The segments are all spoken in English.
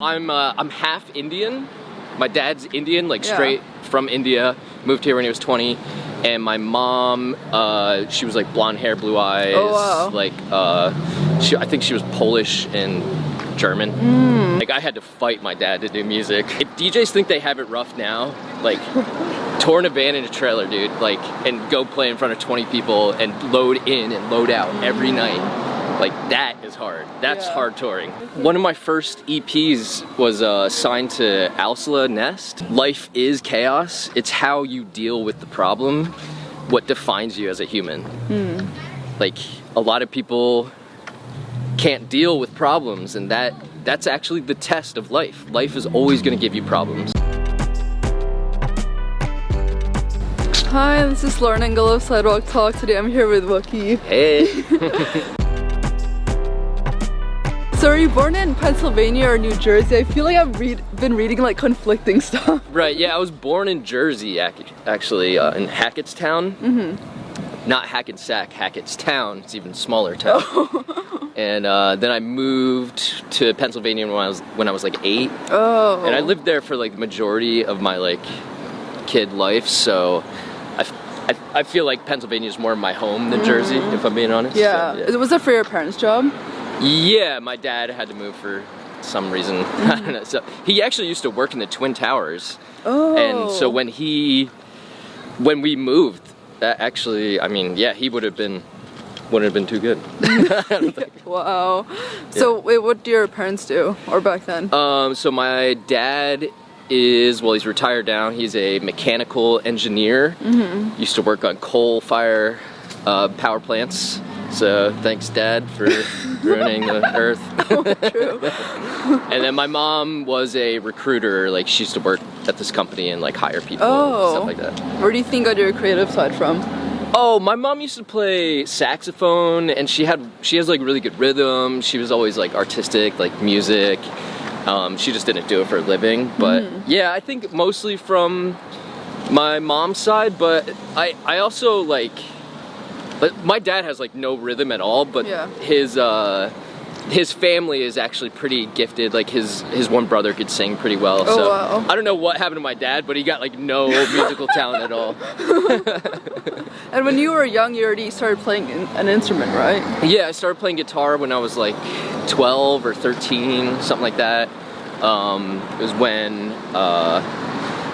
I'm half Indian. My dad's Indian, like straight Yeah. from India. Moved here when he was 20, and my mom, she was like blonde hair, blue eyes. Oh, wow. Like, I think she was Polish and German. Like I had to fight my dad to do music. If DJs think they have it rough now, like tour in a van in a trailer, dude, like, and go play in front of 20 people and load in and load out every night. Like that is hard. That's hard touring. One of my first EPs was signed to OWSLA Nest. Life is chaos. It's how you deal with the problem, what defines you as a human. Like a lot of people can't deal with problems, and that's actually the test of life. Life is always going to give you problems. Hi, this is Lauren Engel of Sidewalk Talk. Today I'm here with WUKI. Hey. So are you born in Pennsylvania or New Jersey? I feel like I've been reading like conflicting stuff. Right, yeah, I was born in Jersey, actually, in Hackettstown. Not Hackensack, Hackettstown. It's even smaller town. And then I moved to Pennsylvania when I was like 8. Oh. And I lived there for like the majority of my like kid life, so I feel like Pennsylvania is more my home than Jersey, if I'm being honest. Yeah. So, yeah. Was it for your parents' job? Yeah, my dad had to move for some reason. I don't know. So he actually used to work in the Twin Towers. Oh. And so when we moved, actually, I mean, yeah, he wouldn't have been too good. I don't think. Wow. So wait, what do your parents do, or back then? So my dad he's retired now. He's a mechanical engineer. Used to work on coal-fire power plants. So thanks, Dad, for ruining the earth. True. And then my mom was a recruiter. Like she used to work at this company and like hire people and stuff like that. Where do you think got your creative side from? Oh, my mom used to play saxophone, and she has like really good rhythm. She was always like artistic, like music. She just didn't do it for a living. But yeah, I think mostly from my mom's side. But I also like. But my dad has like no rhythm at all, but his family is actually pretty gifted. Like his one brother could sing pretty well. So wow. I don't know what happened to my dad, but he got like no musical talent at all. And when you were young, you already started playing an instrument, right? Yeah, I started playing guitar when I was like 12 or 13, something like that. It was when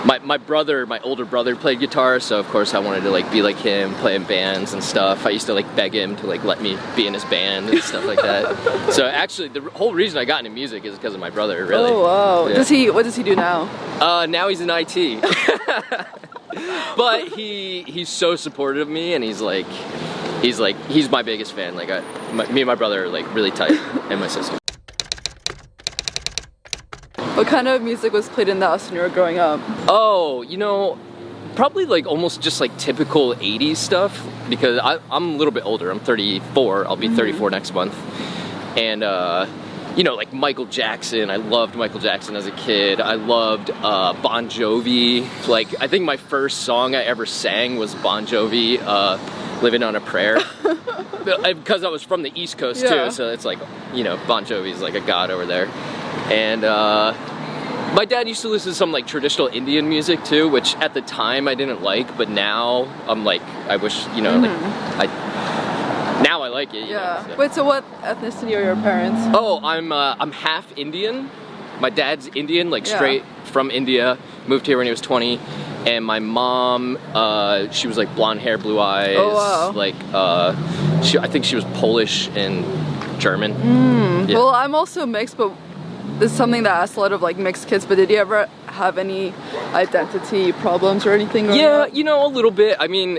my older brother played guitar, so of course I wanted to like be like him, play in bands and stuff. I used to like beg him to like let me be in his band and stuff like that. So actually the whole reason I got into music is because of my brother, really. Oh wow. Yeah. What does he do now? Now he's in IT. But he's so supportive of me, and he's my biggest fan. Like me and my brother are like really tight, and my sister. What kind of music was played in the house when you were growing up? Oh, you know, probably like almost just like typical 80s stuff, because I'm a little bit older. I'm 34. I'll be 34 next month. And, you know, like Michael Jackson. I loved Michael Jackson as a kid. I loved Bon Jovi. Like, I think my first song I ever sang was Bon Jovi, Living on a Prayer. Because I was from the East Coast too, so it's like, you know, Bon Jovi's like a god over there. And my dad used to listen to some like traditional Indian music too, which at the time I didn't like, but now I'm like, I wish, you know, like now I like it. You know, so. Wait, so what ethnicity are your parents? Oh, I'm half Indian. My dad's Indian, like straight from India. Moved here when he was 20, and my mom, she was like blonde hair, blue eyes. Oh wow. Like I think she was Polish and German. Yeah. Well, I'm also mixed, but this is something that I asked a lot of like mixed kids, but did you ever have any identity problems or anything? Yeah, you know, a little bit. I mean,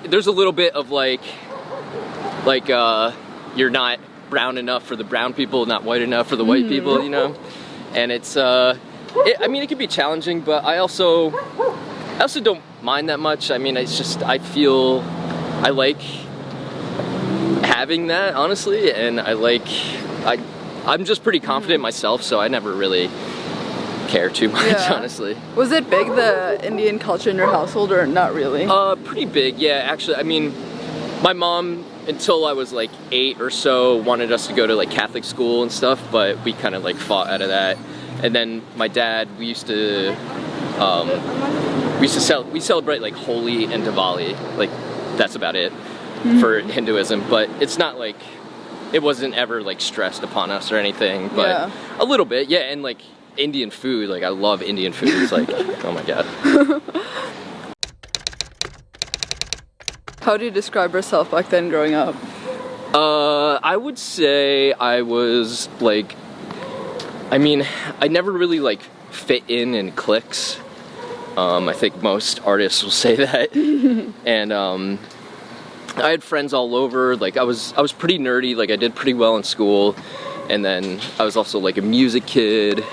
there's a little bit of like you're not brown enough for the brown people, not white enough for the white people, you know? And it's, I mean, it can be challenging, but I also don't mind that much. I mean, it's just, I feel, I like having that, honestly, and I'm just pretty confident in myself, so I never really care too much, honestly. Was it big, the Indian culture in your household, or not really? Pretty big, yeah, actually. I mean, my mom, until I was like 8 or so, wanted us to go to like Catholic school and stuff, but we kind of like fought out of that. And then my dad, we celebrate like Holi and Diwali. Like that's about it for Hinduism. But it's not like, it wasn't ever like stressed upon us or anything. But a little bit, yeah. And like Indian food, like I love Indian food. It's like, oh my god. How do you describe yourself back then growing up? I would say I was like, I mean, I never really like fit in cliques. I think most artists will say that. And I had friends all over. Like I was pretty nerdy. Like I did pretty well in school, and then I was also like a music kid.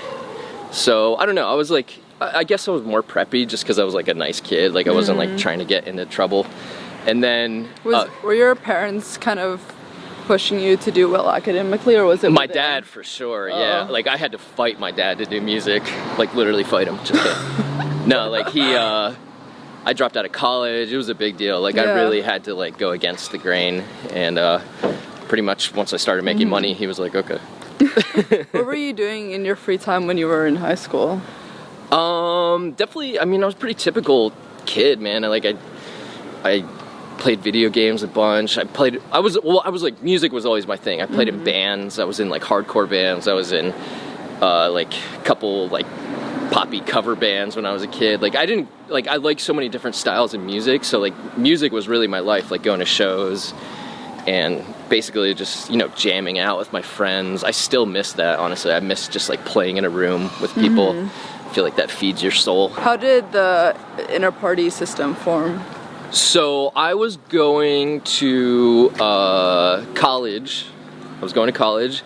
So I don't know. I was like, I guess I was more preppy just because I was like a nice kid. Like I wasn't like trying to get into trouble. And then were your parents kind of pushing you to do well academically, or was it my dad for sure? Yeah, like I had to fight my dad to do music, like literally fight him. Just kidding. No, like I dropped out of college. It was a big deal. Like I really had to like go against the grain, and pretty much once I started making money, he was like, okay. What were you doing in your free time when you were in high school? Definitely. I mean, I was a pretty typical kid, man. I played video games a bunch. I was like, music was always my thing. I played in bands. I was in like hardcore bands. I was in like a couple like poppy cover bands when I was a kid. Like I like so many different styles of music. So like music was really my life, like going to shows and basically just, you know, jamming out with my friends. I still miss that, honestly. I miss just like playing in a room with people. I feel like that feeds your soul. How did the inner party system form? So I was going to college. I was going to college,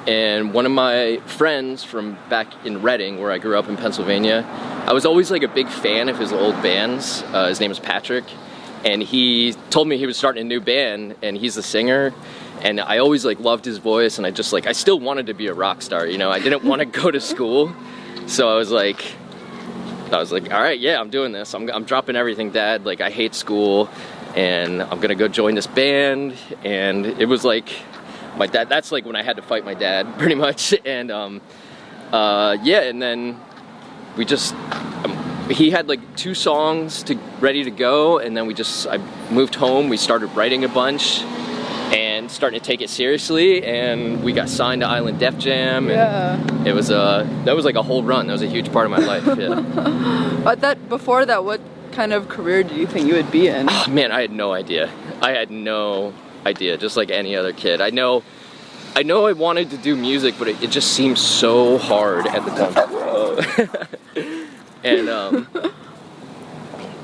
and one of my friends from back in Reading, where I grew up in Pennsylvania, I was always like a big fan of his old bands. His name is Patrick, and he told me he was starting a new band, and he's the singer. And I always like loved his voice, and I still wanted to be a rock star. You know, I didn't want to go to school, so I was like, all right, yeah, I'm doing this. I'm dropping everything, Dad. Like, I hate school, and I'm gonna go join this band. And it was like, my dad. That's like when I had to fight my dad, pretty much. And yeah, and then we just, he had like 2 songs ready to go, and then I moved home. We started writing a bunch and starting to take it seriously, and we got signed to Island Def Jam, and it was that was like a whole run. That was a huge part of my life. But before that, what kind of career do you think you would be in? Oh, man, I had no idea. Just like any other kid. I know I wanted to do music, but it just seemed so hard at the time. And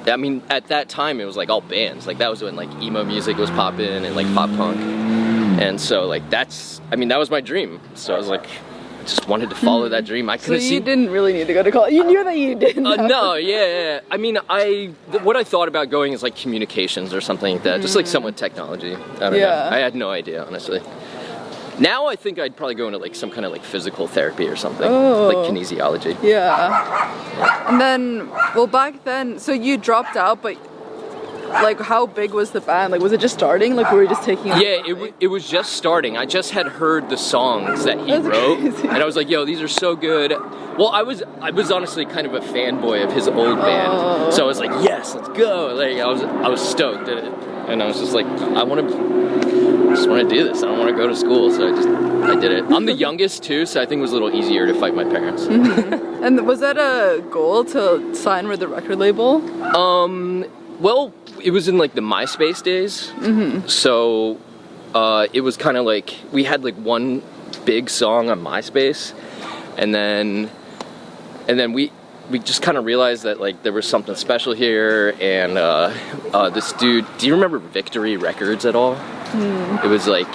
I mean, at that time, it was like all bands. Like that was when like emo music was popping and like pop punk. And so like that was my dream. So I was like, just wanted to follow that dream. I couldn't see. So you didn't really need to go to college. You knew that you didn't. No, yeah. I mean, what I thought about going is like communications or something like that. Just like somewhat technology. I don't know. I had no idea, honestly. Now I think I'd probably go into like some kind of like physical therapy or something, like kinesiology. Yeah. And then, well, back then, so you dropped out, but like how big was the band? Like was it just starting? Like were you just taking? Yeah, it was just starting. I just had heard the songs that he wrote, and I was like, yo, these are so good. Well, I was honestly kind of a fanboy of his old band, so I was like, yes, let's go. Like I was stoked at it, and I was just like, I just want to do this. I don't want to go to school, so I did it. I'm the youngest too, so I think it was a little easier to fight my parents. And was that a goal to sign with the record label? Well, it was in like the MySpace days. So it was kind of like we had like one big song on MySpace, and then we just kind of realized that like there was something special here, and this dude, do you remember Victory Records at all? It was like,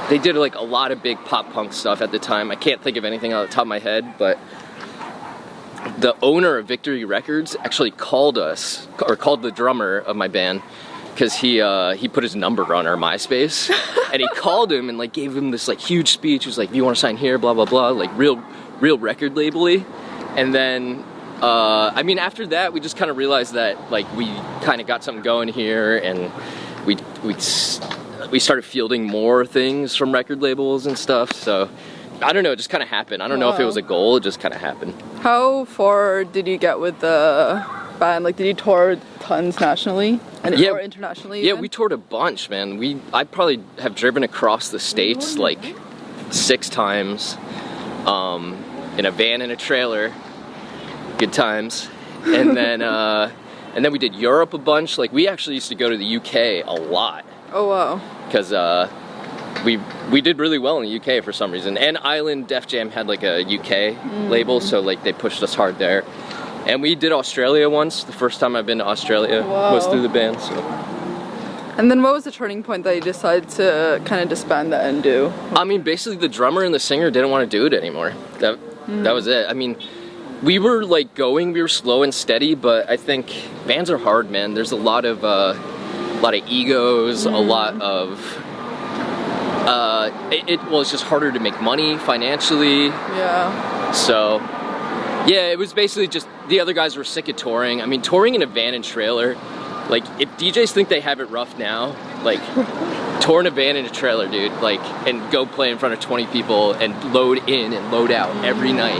they did like a lot of big pop punk stuff at the time. I can't think of anything on the top of my head, but the owner of Victory Records actually called us, or called the drummer of my band, because he put his number on our MySpace, and he called him and like gave him this like huge speech. He was like, "You want to sign here? Blah blah blah." Like real record label-y. And then I mean, after that, we just kind of realized that like we kind of got something going here, and we started fielding more things from record labels and stuff. So I don't know, it just kind of happened. I don't know if it was a goal, it just kind of happened. How far did you get with the band? Like, did you tour tons nationally or internationally? Yeah, we toured a bunch, man. I probably have driven across the states like 6 times, in a van and a trailer. Good times. And then we did Europe a bunch. Like, we actually used to go to the UK a lot. Oh wow. Because we did really well in the UK for some reason. And Island Def Jam had like a UK label, so like they pushed us hard there. And we did Australia once. The first time I've been to Australia was through the band. So. And then what was the turning point that you decided to kind of disband that and do? I mean, basically the drummer and the singer didn't want to do it anymore. That was it. I mean, we were like we were slow and steady, but I think bands are hard, man. There's a lot of egos, a lot of it's just harder to make money financially. Yeah. So yeah, it was basically just the other guys were sick of touring. I mean, touring in a van and trailer, like if DJs think they have it rough now, like tour in a van and a trailer, dude, like, and go play in front of 20 people and load in and load out every night.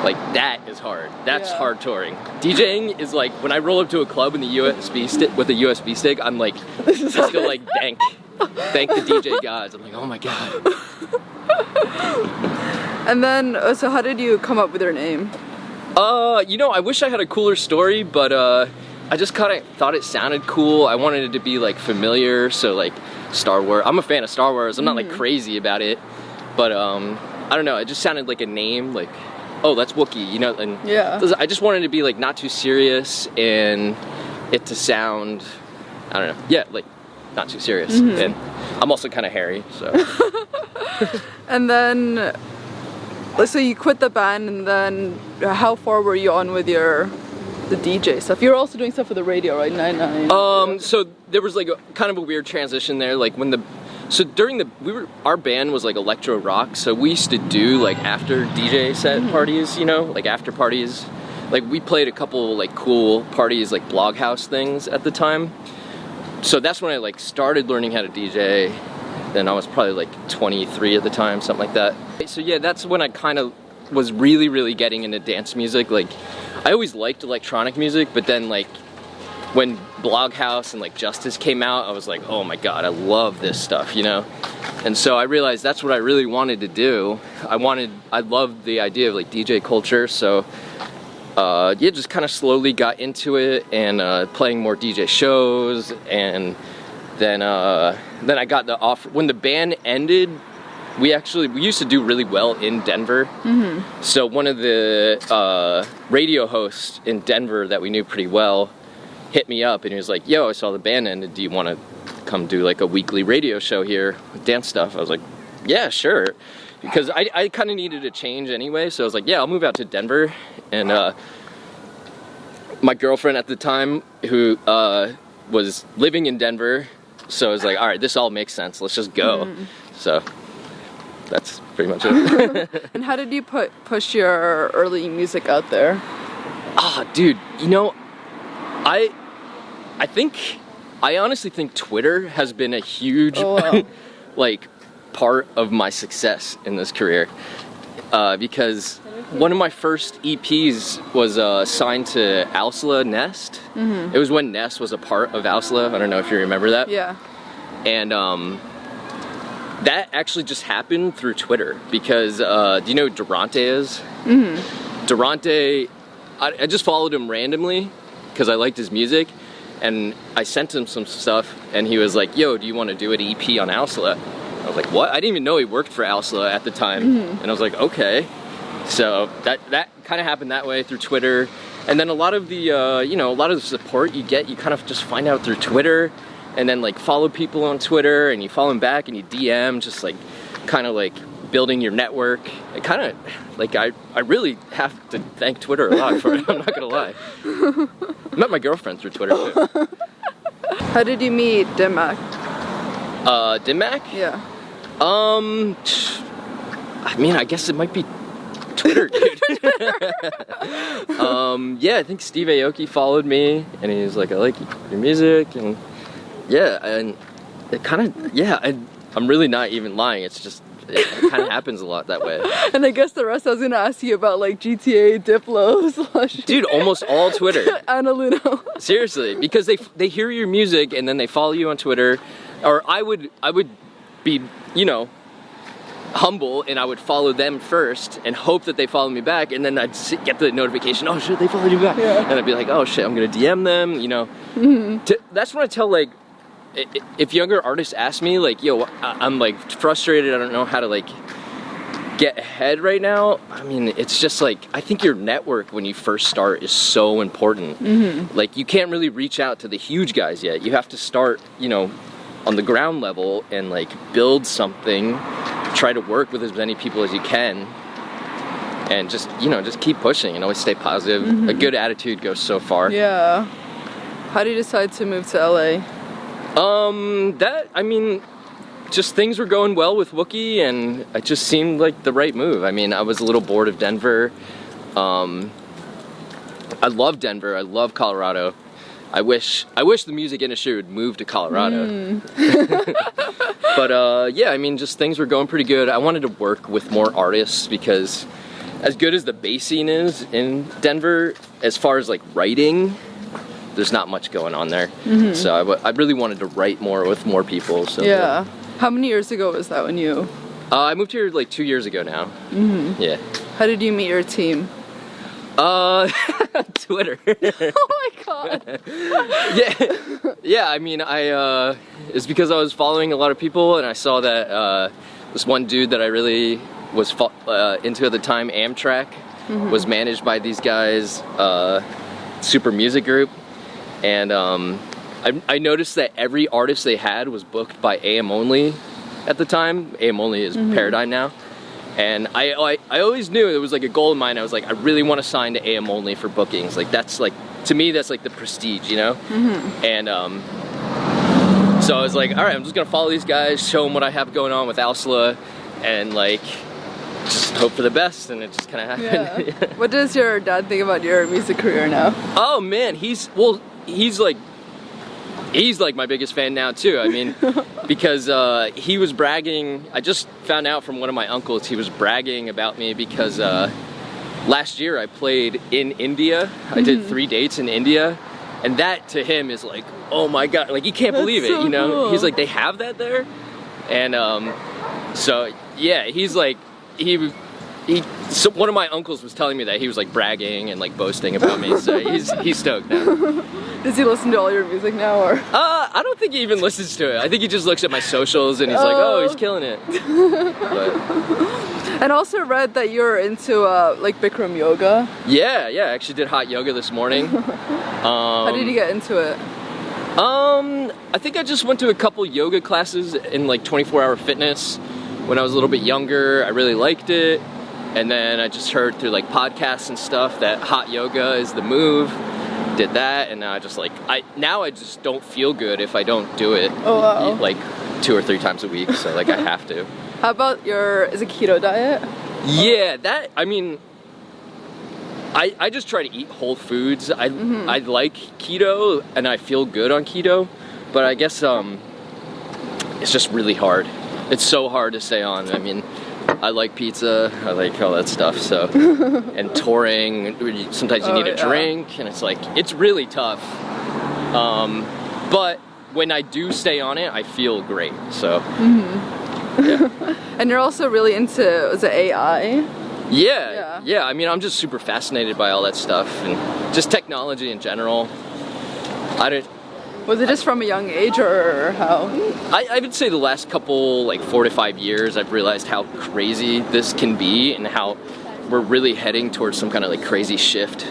Like, that is hard. That's hard touring. DJing is like, when I roll up to a club in the USB stick with a USB stick, I'm like, still like, thank the DJ gods. I'm like, oh my god. And then, so how did you come up with your name? You know, I wish I had a cooler story, but I just kind of thought it sounded cool. I wanted it to be like familiar, so like Star Wars. I'm a fan of Star Wars. I'm not like crazy about it, but I don't know. It just sounded like a name, like, oh, that's Wookie, you know. And I just wanted it to be like not too serious and it to sound, I don't know, like not too serious. And I'm also kind of hairy, so. And then, so you quit the band, and then how far were you on with the DJ stuff? You're also doing stuff for the radio, right? 99. So there was like kind of a weird transition there, like when our band was like electro rock, so we used to do like after DJ set parties, you know, like after parties. Like we played a couple like cool parties, like blog house things at the time. So that's when I like started learning how to DJ. Then I was probably like 23 at the time, something like that. So yeah, that's when I kind of was really, really getting into dance music. Like, I always liked electronic music, but then like when Bloghouse and like Justice came out, I was like, oh my god, I love this stuff, you know? And so I realized that's what I really wanted to do. I loved the idea of like DJ culture, so just kind of slowly got into it and playing more DJ shows, and then I got the offer. When the band ended, we used to do really well in Denver. So one of the radio hosts in Denver that we knew pretty well hit me up and he was like, yo, I saw the band ended, do you want to come do like a weekly radio show here with dance stuff? I was like, yeah, sure, because I kind of needed a change anyway, so I was like, yeah, I'll move out to Denver. And my girlfriend at the time, who was living in Denver, so I was like, all right, this all makes sense, let's just go. So that's pretty much it. And how did you push your early music out there? Dude, you know, I honestly think Twitter has been a huge like part of my success in this career, because one of my first EPs was signed to OWSLA Nest. It was when Nest was a part of OWSLA. I don't know if you remember that. Yeah. And that actually just happened through Twitter, because do you know who Durante is? Durante, I just followed him randomly because I liked his music, and I sent him some stuff, and he was like, yo, do you want to do an EP on OWSLA? I was like, what? I didn't even know he worked for OWSLA at the time. And I was like, okay. So that kind of happened that way through Twitter. And then a lot of the a lot of the support you get, you kind of just find out through Twitter, and then like follow people on Twitter, and you follow them back, and you DM, just like kind of like building your network. It kind of like I really have to thank Twitter a lot for it. I'm not gonna lie. I met my girlfriend through Twitter too. How did you meet Dimmac? Dimmac? Yeah. I mean, I guess it might be Twitter, dude. Yeah, I think Steve Aoki followed me, and he was like, I like your music, and yeah, and it kind of, yeah, I'm really not even lying, it's just it kind of happens a lot that way. And I guess the rest I was gonna ask you about, like GTA, Diplo, / Dude, almost all Twitter. Anna Luno. Seriously, because they hear your music and then they follow you on Twitter, or I would be, you know, humble and I would follow them first and hope that they follow me back, and then I'd get the notification, oh shit, they followed you back, and I'd be like, oh shit, I'm gonna DM them, you know. That's when I tell, like, if younger artists ask me, like, yo, I'm like frustrated, I don't know how to like get ahead right now. I mean, it's just like, I think your network when you first start is so important. Like, you can't really reach out to the huge guys yet. You have to start, you know, on the ground level and like build something, try to work with as many people as you can, and just, you know, just keep pushing and always stay positive. A good attitude goes so far. Yeah. How did you decide to move to LA? I mean, just things were going well with WUKI, and it just seemed like the right move. I mean, I was a little bored of Denver. I love Denver. I love Colorado. I wish the music industry would move to Colorado. But yeah, I mean, just things were going pretty good. I wanted to work with more artists because as good as the bass scene is in Denver, as far as like writing, there's not much going on there. So I really wanted to write more with more people. So yeah. How many years ago was that when you? I moved here like 2 years ago now. Yeah. How did you meet your team? Twitter. Oh my god. Yeah. I mean, it's because I was following a lot of people, and I saw that this one dude that I really was into at the time, Amtrak, was managed by these guys, Super Music Group, and I noticed that every artist they had was booked by AM Only at the time. AM Only is Paradigm now. And I always knew it was like a goal of mine. I was like, I really want to sign to AM Only for bookings. Like, that's like, to me, that's like the prestige, you know? And so I was like, all right, I'm just gonna follow these guys, show them what I have going on with WUKILEAKS, and like, just hope for the best, and it just kind of happened. Yeah. What does your dad think about your music career now? Oh man, he's like my biggest fan now too. I mean, because he was bragging. I just found out from one of my uncles, he was bragging about me because last year I played in India. I did 3 dates in India, and that to him is like, oh my god, like he can't believe it, you know? Cool. He's like, they have that there? And so yeah, he's like, so one of my uncles was telling me that he was like bragging and like boasting about me, so he's stoked now. Does he listen to all your music now, or? I don't think he even listens to it. I think he just looks at my socials and he's like, oh, he's killing it. And also read that you're into like Bikram yoga. Yeah, I actually did hot yoga this morning. How did you get into it? I think I just went to a couple yoga classes in like 24-hour fitness when I was a little bit younger. I really liked it. And then I just heard through like podcasts and stuff that hot yoga is the move. Did that, and now I just don't feel good if I don't do it. Oh wow. Like 2 or 3 times a week, so like I have to. How about is it keto diet? Yeah, that, I mean, I just try to eat whole foods. I like keto and I feel good on keto, but I guess it's just really hard. It's so hard to stay on. I mean, I like pizza, I like all that stuff, so, and touring, sometimes you need a drink, and it's like, it's really tough, but when I do stay on it, I feel great, so, yeah. And you're also really into, is it AI? Yeah, I mean, I'm just super fascinated by all that stuff, and just technology in general. Was it just from a young age, or how? I would say the last couple, like 4 to 5 years, I've realized how crazy this can be and how we're really heading towards some kind of like crazy shift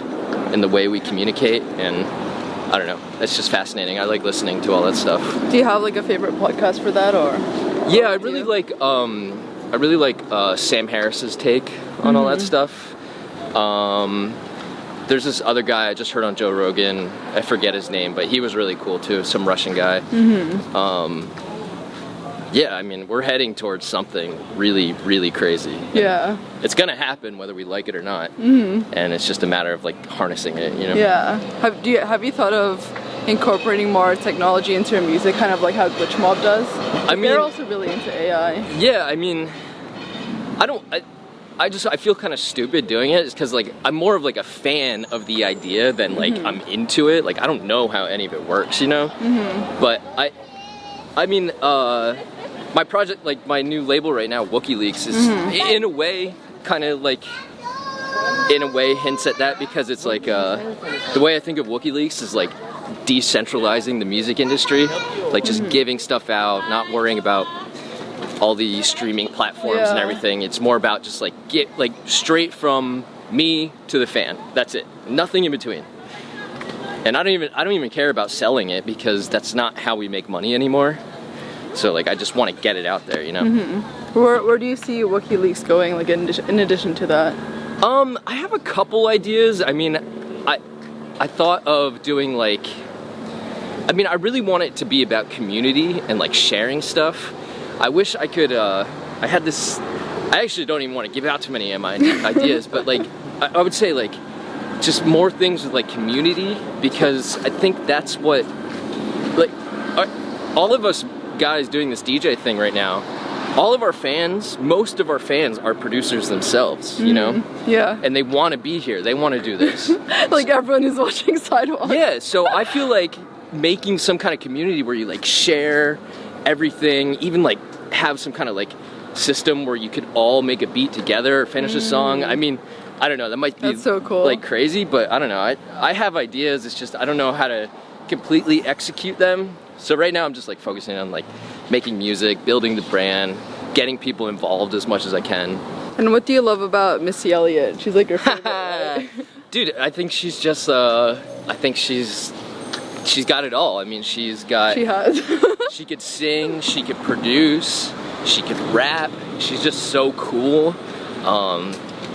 in the way we communicate, and I don't know, it's just fascinating. I like listening to all that stuff. Do you have like a favorite podcast for that, or? Yeah, I really like Sam Harris's take on all that stuff. There's this other guy I just heard on Joe Rogan, I forget his name, but he was really cool too, some Russian guy. Yeah, I mean, we're heading towards something really, really crazy. Yeah. It's gonna happen whether we like it or not, and it's just a matter of like harnessing it, you know? Yeah. Have you thought of incorporating more technology into your music, kind of like how Glitch Mob does? I mean, they're also really into AI. Yeah, I mean, I feel kind of stupid doing it because like I'm more of like a fan of the idea than like I'm into it. Like I don't know how any of it works, you know. But I mean, my project, like my new label right now, WUKILEAKS, is in a way kind of like hints at that because it's like the way I think of WUKILEAKS is like decentralizing the music industry, like just giving stuff out, not worrying about all the streaming platforms and everything. It's more about just like get like straight from me to the fan. That's it. Nothing in between. And I don't even care about selling it because that's not how we make money anymore. So like I just want to get it out there, you know. Where do you see WUKILEAKS going? Like in addition to that? I have a couple ideas. I mean, I thought of doing like, I mean, I really want it to be about community and like sharing stuff. I wish I could, I had this, I actually don't even want to give out too many of my ideas, but like, I would say like, just more things with like community, because I think that's what, like, all of us guys doing this DJ thing right now, all of our fans, most of our fans are producers themselves, you know? Yeah. And they want to be here, they want to do this. Like everyone who's watching Sidewalk. Yeah, so I feel like making some kind of community where you like share everything, even like have some kind of like system where you could all make a beat together, finish a song. I mean, I don't know, that might be That's so cool. like crazy, but I don't know. I have ideas, it's just I don't know how to completely execute them. So right now I'm just like focusing on like making music, building the brand, getting people involved as much as I can. And what do you love about Missy Elliott? She's like your favorite, right? Dude, I think she's just I think she's got it all. I mean, she has. She could sing, she could produce, she could rap. She's just so cool.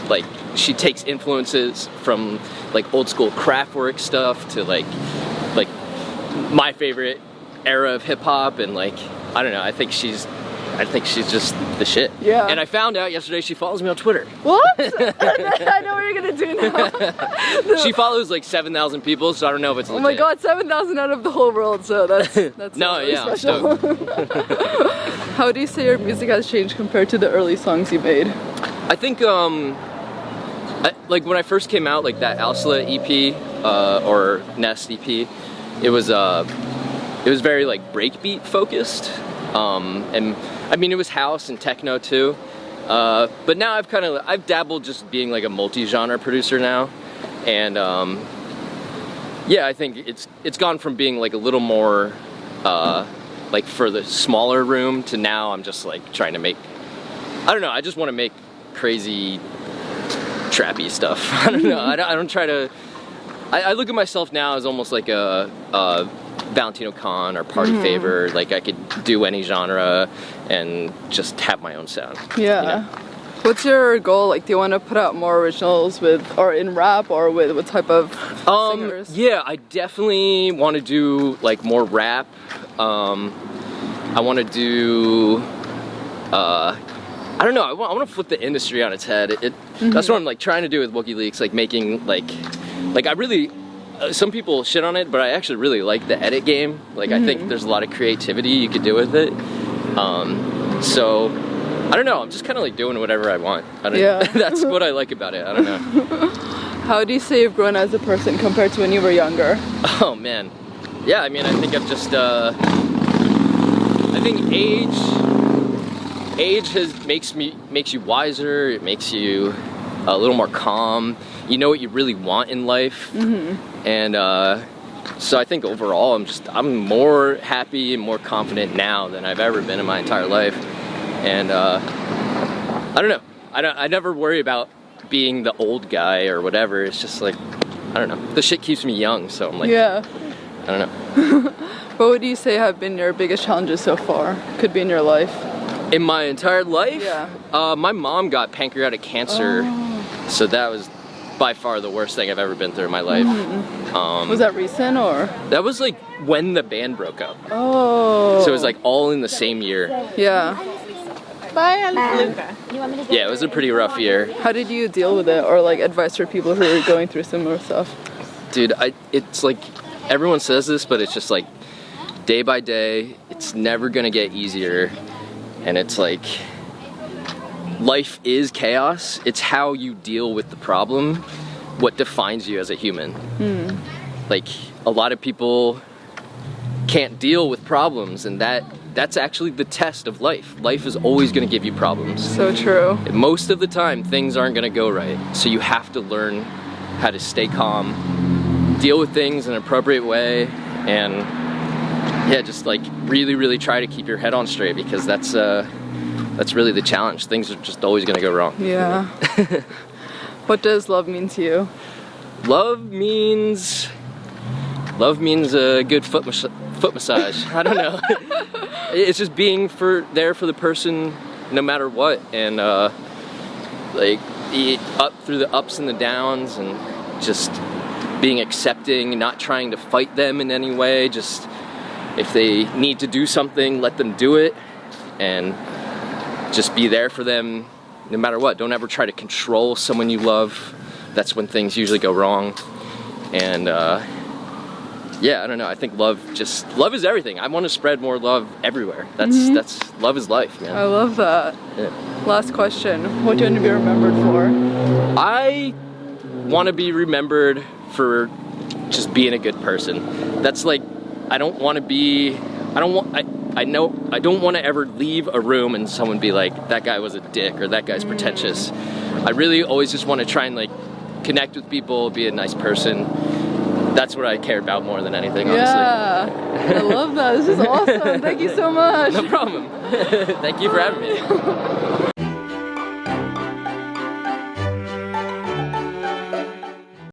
Like she takes influences from like old school Kraftwerk stuff to like my favorite era of hip hop, and like I don't know, I think she's just the shit. Yeah. And I found out yesterday she follows me on Twitter. What? I know what you're gonna do now. She follows like 7,000 people, so I don't know if it's legit. Oh my god, 7,000 out of the whole world, so that's no, really yeah, special. How do you say your music has changed compared to the early songs you made? I think like when I first came out, like that OWSLA EP or Nest EP, it was very like breakbeat focused, and I mean it was house and techno too, but now I've dabbled just being like a multi-genre producer now, and yeah, I think it's gone from being like a little more like for the smaller room to now I'm just like trying to make, I don't know, I just want to make crazy trappy stuff. I don't know, I don't try to, I look at myself now as almost like a Valentino Khan or Party Favor, like I could do any genre and just have my own sound. Yeah. You know? What's your goal? Like, do you want to put out more originals or in rap, or with what type of singers? Yeah, I definitely want to do like more rap. I want to do, I don't know, I want to flip the industry on its head. That's what I'm like trying to do with WUKILEAKS, like making like I really, some people shit on it, but I actually really like the edit game. Like I think there's a lot of creativity you could do with it. So I don't know, I'm just kind of like doing whatever I want. That's what I like about it, I don't know. How do you say you've grown as a person compared to when you were younger? Oh man, yeah, I mean I think I've just, I think age makes you wiser, it makes you a little more calm, you know what you really want in life, and so I think overall I'm more happy and more confident now than I've ever been in my entire life, and I don't know, I never worry about being the old guy or whatever. It's just like, I don't know, the shit keeps me young, so I'm like, yeah, I don't know. What would you say have been your biggest challenges so far? Could be in your life. In my entire life? Yeah. My mom got pancreatic cancer, so that was by far the worst thing I've ever been through in my life. Was that recent or? That was like when the band broke up. Oh. So it was like all in the same year. Yeah. Bye, Luca. Yeah, it was a pretty rough year. How did you deal with it, or like advice for people who are going through similar stuff? Dude, it's like, everyone says this, but it's just like, day by day, it's never gonna get easier. And it's like, life is chaos. It's how you deal with the problem what defines you as a human. Like, a lot of people can't deal with problems, and that's actually the test of life. Life is always going to give you problems. So true. And most of the time, things aren't going to go right. So you have to learn how to stay calm, deal with things in an appropriate way, and yeah, just like really, really try to keep your head on straight, because that's really the challenge. Things are just always going to go wrong. Yeah. What does love mean to you? Love means a good foot massage. I don't know. It's just being there for the person no matter what, and like up through the ups and the downs, and just being accepting, not trying to fight them in any way. Just if they need to do something, let them do it, and just be there for them no matter what. Don't ever try to control someone you love. That's when things usually go wrong. And yeah, I don't know. I think love is everything. I want to spread more love everywhere. That's love is life, man. I love that. Yeah. Last question. What do you want to be remembered for? I want to be remembered for just being a good person. That's like, I don't want to ever leave a room and someone be like, that guy was a dick, or that guy's pretentious. I really always just want to try and like connect with people, be a nice person. That's what I care about more than anything, honestly. Yeah, I love that. This is awesome. Thank you so much. No problem. Thank you for having me.